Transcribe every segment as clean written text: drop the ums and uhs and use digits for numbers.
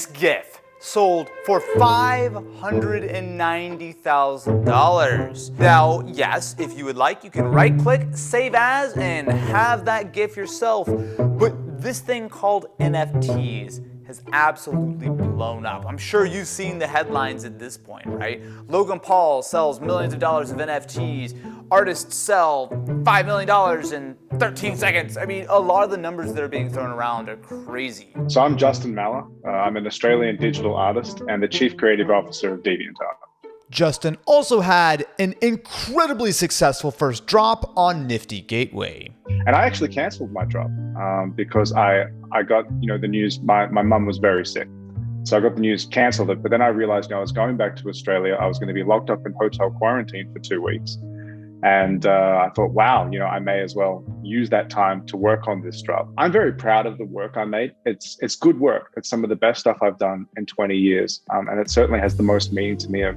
This GIF sold for $590,000. Now, yes, if you would like, you can right-click, save as, and have that GIF yourself. But this thing called NFTs has absolutely blown up. I'm sure you've seen the headlines at this point, right? Logan Paul sells millions of dollars of NFTs. Artists sell $5 million in 13 seconds. I mean, a lot of the numbers that are being thrown around are crazy. So I'm Justin Maller. I'm an Australian digital artist and the Chief Creative Officer of DeviantArt. Justin also had an incredibly successful first drop on Nifty Gateway. And I actually canceled my drop because I got the news. My mum was very sick. So I got the news, canceled it. But then I realized I was going back to Australia. I was going to be locked up in hotel quarantine for 2 weeks. And I thought, wow, I may as well use that time to work on this drop. I'm very proud of the work I made. It's good work. It's some of the best stuff I've done in 20 years. And it certainly has the most meaning to me of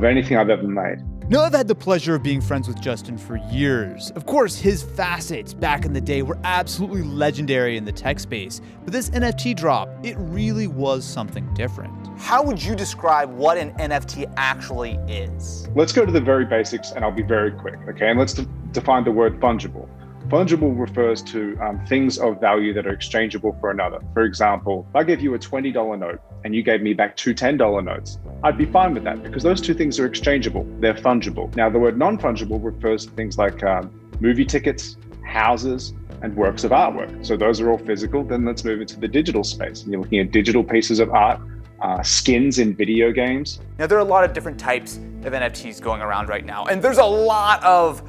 anything I've ever made. Now, I've had the pleasure of being friends with Justin for years. Of course, his facets back in the day were absolutely legendary in the tech space, but this NFT drop, it really was something different. How would you describe what an NFT actually is? Let's go to the very basics, and I'll be very quick, okay? And let's define the word fungible. Fungible refers to things of value that are exchangeable for another. For example, if I gave you a $20 note and you gave me back two $10 notes, I'd be fine with that because those two things are exchangeable. They're fungible. Now, the word non-fungible refers to things like movie tickets, houses, and works of artwork. So those are all physical. Then let's move into the digital space. And you're looking at digital pieces of art, skins in video games. Now, there are a lot of different types of NFTs going around right now, and there's a lot of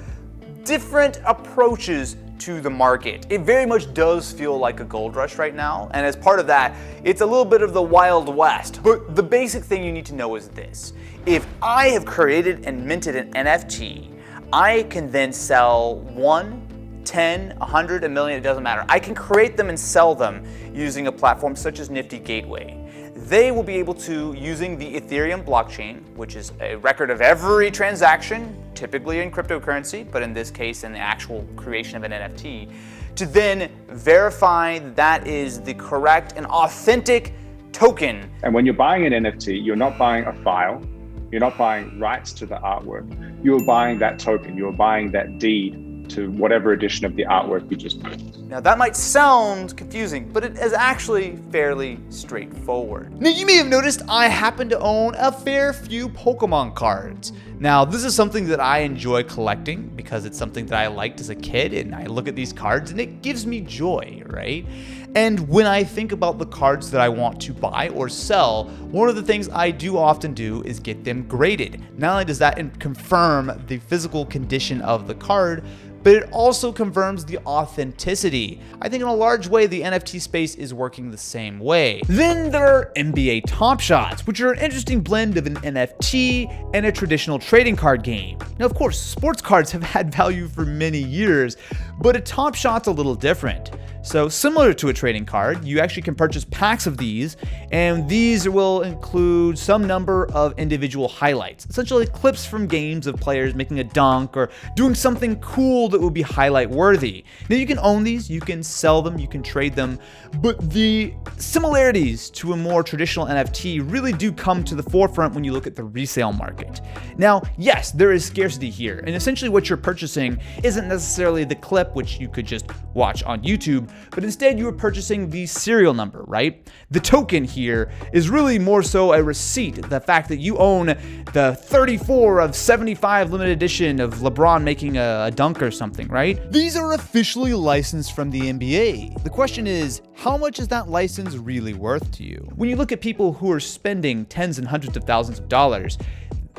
different approaches to the market. It very much does feel like a gold rush right now, and as part of that, it's a little bit of the Wild West. But the basic thing you need to know is this. If I have created and minted an NFT, I can then sell 1, 10, 100, a million, it doesn't matter. I can create them and sell them using a platform such as Nifty Gateway. They will be able to, using the Ethereum blockchain, which is a record of every transaction, typically in cryptocurrency, but in this case in the actual creation of an NFT, to then verify that is the correct and authentic token. And when you're buying an NFT, you're not buying a file, you're not buying rights to the artwork, you're buying that token, you're buying that deed to whatever edition of the artwork you just purchased. Now that might sound confusing, but it is actually fairly straightforward. Now, you may have noticed I happen to own a fair few Pokemon cards. Now, this is something that I enjoy collecting because it's something that I liked as a kid, and I look at these cards and it gives me joy, right? And when I think about the cards that I want to buy or sell, one of the things I do often do is get them graded. Not only does that confirm the physical condition of the card, but it also confirms the authenticity. I think in a large way, the NFT space is working the same way. Then there are NBA Top Shots, which are an interesting blend of an NFT and a traditional trading card game. Now, of course, sports cards have had value for many years, but a Top Shot's a little different. So similar to a trading card, you actually can purchase packs of these, and these will include some number of individual highlights, essentially clips from games of players making a dunk or doing something cool that will be highlight worthy. Now, you can own these, you can sell them, you can trade them, but the similarities to a more traditional NFT really do come to the forefront when you look at the resale market. Now, yes, there is scarcity here, and essentially what you're purchasing isn't necessarily the clip, which you could just watch on YouTube, but instead you are purchasing the serial number, right? The token here is really more so a receipt, the fact that you own the 34 of 75 limited edition of LeBron making a dunk or something, right? These are officially licensed from the NBA. The question is, how much is that license really worth to you? When you look at people who are spending tens and hundreds of thousands of dollars,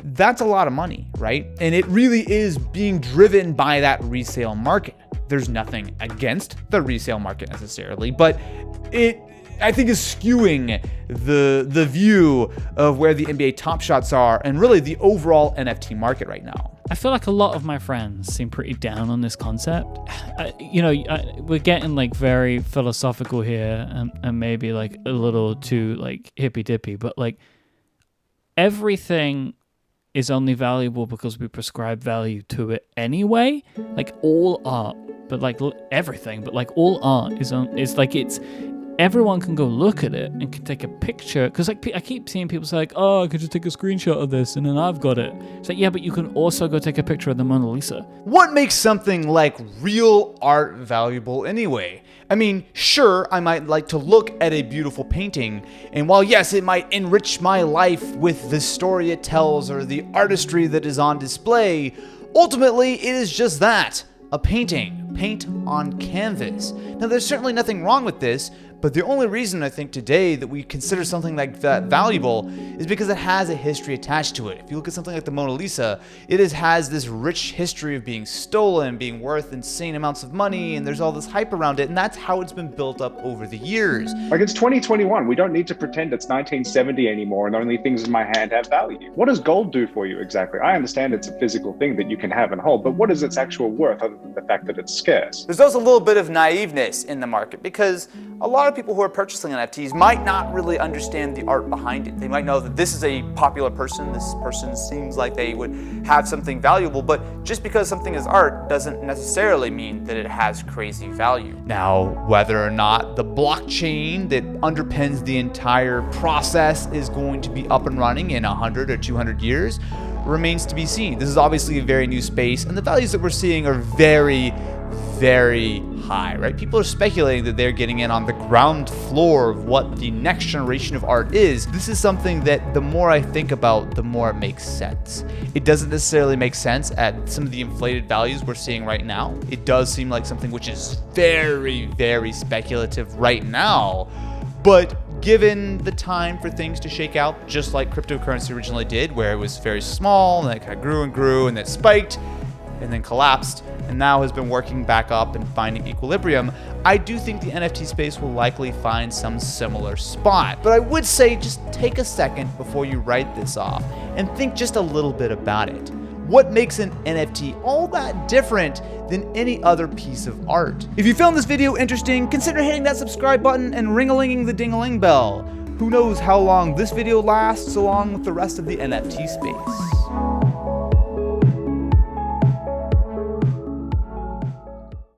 that's a lot of money, right? And it really is being driven by that resale market. There's nothing against the resale market necessarily, but it, I think, is skewing the view of where the NBA Top Shots are and really the overall NFT market right now. I feel like a lot of my friends seem pretty down on this concept. We're getting like very philosophical here and maybe like a little too like hippy dippy, but like everything is only valuable because we prescribe value to it anyway. Like all art, but like everything, but like all art is like it's everyone can go look at it and can take a picture. Because like I keep seeing people say like, oh, I could just take a screenshot of this and then I've got it. It's like, yeah, but you can also go take a picture of the Mona Lisa. What makes something like real art valuable anyway? I mean, sure, I might like to look at a beautiful painting, and while yes, it might enrich my life with the story it tells or the artistry that is on display, ultimately it is just that, a painting, paint on canvas. Now there's certainly nothing wrong with this, but the only reason I think today that we consider something like that valuable is because it has a history attached to it. If you look at something like the Mona Lisa, it has this rich history of being stolen, being worth insane amounts of money, and there's all this hype around it, and that's how it's been built up over the years. Like, it's 2021. We don't need to pretend it's 1970 anymore and only things in my hand have value. What does gold do for you exactly? I understand it's a physical thing that you can have and hold, but what is its actual worth other than the fact that it's scarce? There's also a little bit of naiveness in the market because a lot of people who are purchasing NFTs might not really understand the art behind it. They might know that this is a popular person, this person seems like they would have something valuable, but just because something is art doesn't necessarily mean that it has crazy value. Now, whether or not the blockchain that underpins the entire process is going to be up and running in 100 or 200 years remains to be seen. This is obviously a very new space, and the values that we're seeing are very, very high, right? People are speculating that they're getting in on the ground floor of what the next generation of art is. This is something that the more I think about, the more it makes sense. It doesn't necessarily make sense at some of the inflated values we're seeing right now. It does seem like something which is very, very speculative right now, but given the time for things to shake out, just like cryptocurrency originally did, where it was very small and then it kind of grew and grew and then spiked and then collapsed and now has been working back up and finding equilibrium, I do think the NFT space will likely find some similar spot. But I would say just take a second before you write this off and think just a little bit about it. What makes an NFT all that different than any other piece of art? If you found this video interesting, consider hitting that subscribe button and ring-a-linging the ding-a-ling bell. Who knows how long this video lasts along with the rest of the NFT space.